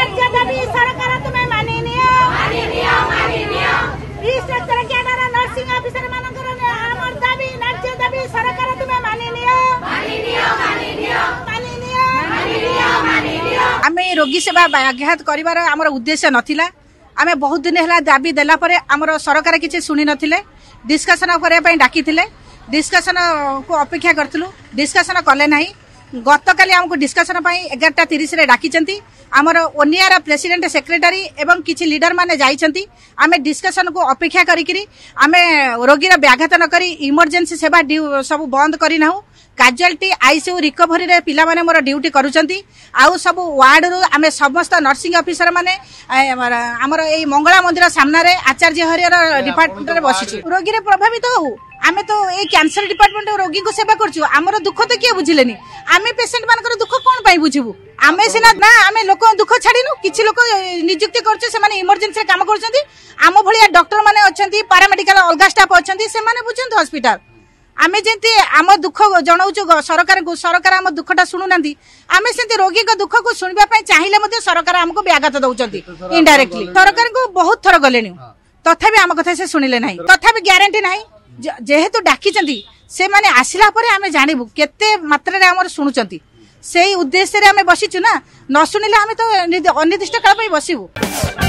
सरकार तुम्हें मानि neo structure cadre nursing officer मानकर हमर दाबी नाट्य दाबी सरकार तुम्हें मानि नियो आमे रोगी सेवा व्याघात करिवार हमर उद्देश्य नथिला। आमे बहुत दिन है दाबी देला परे हमर सरकार किछि सुनि नथिले। डिस्कशन करे पई डाकी थिले, डिस्कशन को अपेक्षा करथलु, डिस्कशन कले नाही। गतकाली हमको डिस्कशन पई 11:30 रे डाकी चंती। हमर ओनियार प्रेसिडेंट सेक्रेटरी एवं किछि लीडर माने जाइचंती। आमे डिस्कशन को अपेक्षा करिकरी आमे रोगी रा व्याघात न करी इमरजेंसी सेवा सब बंद करी नाहु। कैजुअलिटी आईसीयू रिकवरी रे पिला माने मोर ड्यूटी करूचंती। आउ सब वार्ड रो आमे समस्त नर्सिंग ऑफिसर माने हमर एई मंगला मंदिर सामना रे आचार्य हरियर डिपार्टमेंट रे बसिछु। रोगी रे प्रभावित हो आमे तो ए कैंसर डिपार्टमेंट रोगी को सेवा करछु। हमर दुख तो किए बुझिलेनी। आमे पेशेंट मानकर दुख कोन पई बुझिबु? आमे सिना ना आमे लोक दुख छाड़िनु। किछि लोक नियुक्ति करछु, से माने इमरजेंसी काम करछंती। आम भलिया डॉक्टर माने अछंती, पैरामेडिकल अलगा स्टाफ अछंती, से माने बुझंत हॉस्पिटल। आमे जेंती आम दुख जणाउछु सरकार को, सरकार आम दुखटा सुनु नांती। आमे सेंती रोगी को दुख को सुनबा पई चाहिले मध्ये सरकार हमको व्याघात दउचंती इनडायरेक्टली। सरकार को बहुत थर गलेनी, तथापि आम कथा से सुनिले नाही। तथापि ग्यारंटी नाही जेहेतु डाकी चंती से माने आसिला परे आमे जानिबु केते मात्रा रे हमर सुनुचंती। सेही उद्देश्य रे आमे बसिछु ना, न सुनिले आमे तो अनिर्दिष्ट काल पई बसिबु।